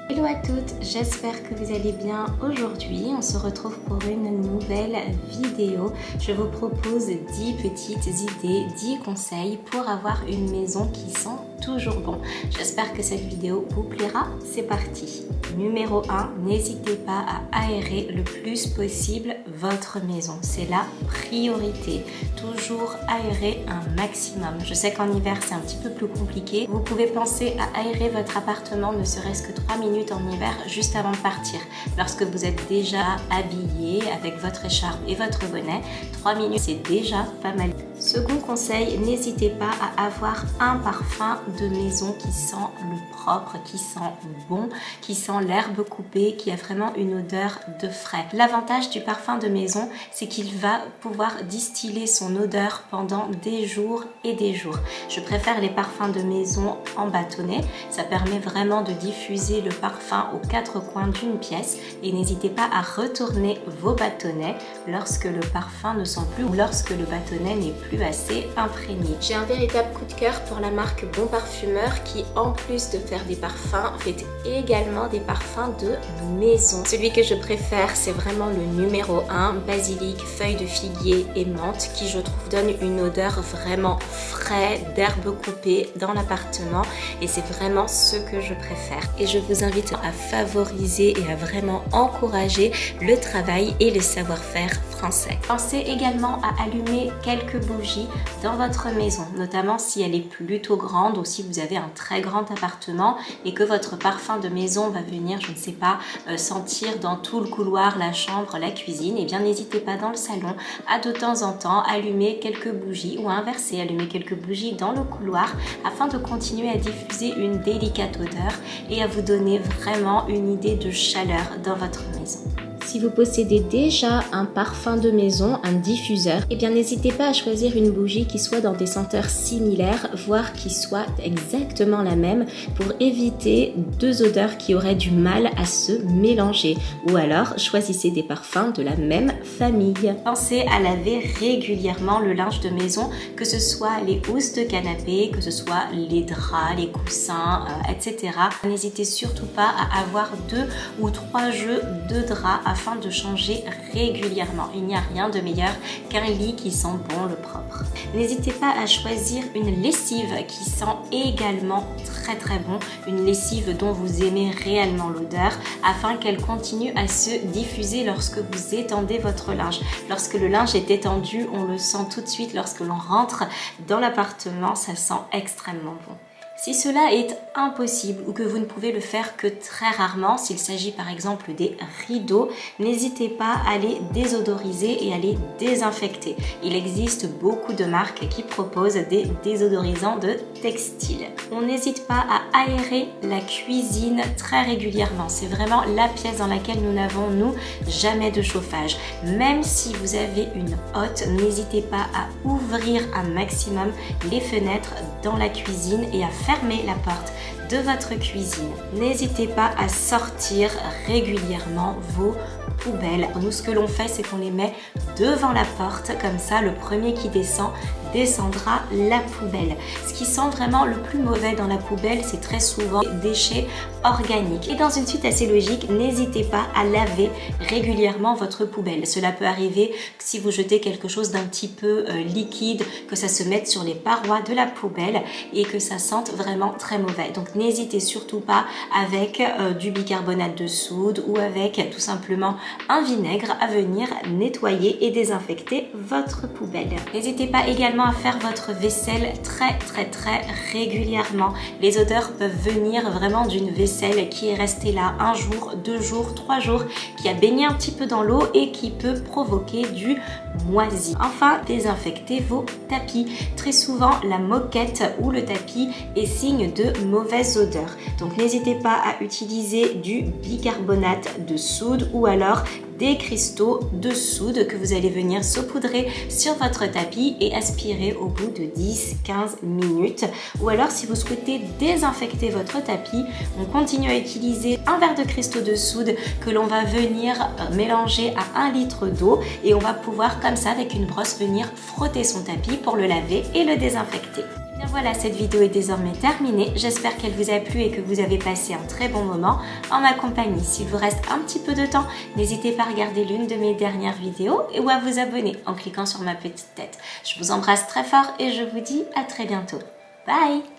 Hello à toutes, j'espère que vous allez bien. Aujourd'hui, on se retrouve pour une nouvelle vidéo. Je vous propose 10 petites idées, 10 conseils pour avoir une maison qui sent toujours bon. J'espère que cette vidéo vous plaira. C'est parti. Numéro 1, n'hésitez pas à aérer le plus possible votre maison. C'est la priorité. Toujours aérer un maximum. Je sais qu'en hiver, c'est un petit peu plus compliqué. Vous pouvez penser à aérer votre appartement ne serait-ce que 3 minutes en hiver juste avant de partir. Lorsque vous êtes déjà habillé avec votre écharpe et votre bonnet, 3 minutes c'est déjà pas mal. Second conseil, n'hésitez pas à avoir un parfum de maison qui sent le propre, qui sent bon, qui sent l'herbe coupée, qui a vraiment une odeur de frais. L'avantage du parfum de maison, c'est qu'il va pouvoir distiller son odeur pendant des jours et des jours. Je préfère les parfums de maison en bâtonnet, ça permet vraiment de diffuser le parfum aux 4 coins d'une pièce et n'hésitez pas à retourner vos bâtonnets lorsque le parfum ne sent plus ou lorsque le bâtonnet n'est plus assez imprégné. J'ai un véritable coup de cœur pour la marque Bon Parfumeur qui, en plus de faire des parfums, fait également des parfums de maison. Celui que je préfère, c'est vraiment le numéro 1, basilic, feuille de figuier et menthe, qui je trouve donne une odeur vraiment frais, d'herbe coupée dans l'appartement et c'est vraiment ce que je préfère. Et je vous invite à favoriser et à vraiment encourager le travail et le savoir-faire français. Pensez également à allumer quelques bougies dans votre maison, notamment si elle est plutôt grande ou si vous avez un très grand appartement et que votre parfum de maison va venir, je ne sais pas, sentir dans tout le couloir, la chambre, la cuisine. Et bien n'hésitez pas dans le salon à de temps en temps allumer quelques bougies ou inverser, allumer quelques bougies dans le couloir afin de continuer à diffuser une délicate odeur et à vous donner vraiment une idée de chaleur dans votre maison. Si vous possédez déjà un parfum de maison, un diffuseur, eh bien n'hésitez pas à choisir une bougie qui soit dans des senteurs similaires, voire qui soit exactement la même pour éviter deux odeurs qui auraient du mal à se mélanger. Ou alors choisissez des parfums de la même famille. Pensez à laver régulièrement le linge de maison, que ce soit les housses de canapé, que ce soit les draps, les coussins, etc. N'hésitez surtout pas à avoir 2 ou 3 jeux de draps afin de changer régulièrement. Il n'y a rien de meilleur qu'un lit qui sent bon le propre. N'hésitez pas à choisir une lessive qui sent également très bon, une lessive dont vous aimez réellement l'odeur afin qu'elle continue à se diffuser lorsque vous étendez votre linge. Lorsque le linge est étendu, on le sent tout de suite lorsque l'on rentre dans l'appartement, ça sent extrêmement bon. Si cela est impossible ou que vous ne pouvez le faire que très rarement, s'il s'agit par exemple des rideaux, n'hésitez pas à les désodoriser et à les désinfecter. Il existe beaucoup de marques qui proposent des désodorisants de textile. On n'hésite pas à aérer la cuisine très régulièrement. C'est vraiment la pièce dans laquelle nous n'avons, nous, jamais de chauffage. Même si vous avez une hotte, n'hésitez pas à ouvrir un maximum les fenêtres dans la cuisine et à fermer la porte de votre cuisine. N'hésitez pas à sortir régulièrement vos poubelles. Nous, ce que l'on fait, c'est qu'on les met devant la porte, comme ça, le premier qui descendra la poubelle. Ce qui sent vraiment le plus mauvais dans la poubelle, c'est très souvent des déchets organiques. Et dans une suite assez logique, n'hésitez pas à laver régulièrement votre poubelle. Cela peut arriver si vous jetez quelque chose d'un petit peu liquide, que ça se mette sur les parois de la poubelle et que ça sente vraiment très mauvais. Donc n'hésitez surtout pas avec du bicarbonate de soude ou avec tout simplement un vinaigre à venir nettoyer et désinfecter votre poubelle. N'hésitez pas également à faire votre vaisselle très régulièrement. Les odeurs peuvent venir vraiment d'une vaisselle qui est restée là 1 jour, 2 jours, 3 jours, qui a baigné un petit peu dans l'eau et qui peut provoquer du moisi. Enfin, désinfectez vos tapis. Très souvent, la moquette ou le tapis est signe de mauvaise odeur. Donc n'hésitez pas à utiliser du bicarbonate de soude ou alors des cristaux de soude que vous allez venir saupoudrer sur votre tapis et aspirer au bout de 10-15 minutes. Ou alors si vous souhaitez désinfecter votre tapis, on continue à utiliser un verre de cristaux de soude que l'on va venir mélanger à 1 litre d'eau et on va pouvoir comme ça avec une brosse venir frotter son tapis pour le laver et le désinfecter. Et bien voilà, cette vidéo est désormais terminée. J'espère qu'elle vous a plu et que vous avez passé un très bon moment en ma compagnie. S'il vous reste un petit peu de temps, n'hésitez pas à regarder l'une de mes dernières vidéos ou à vous abonner en cliquant sur ma petite tête. Je vous embrasse très fort et je vous dis à très bientôt. Bye!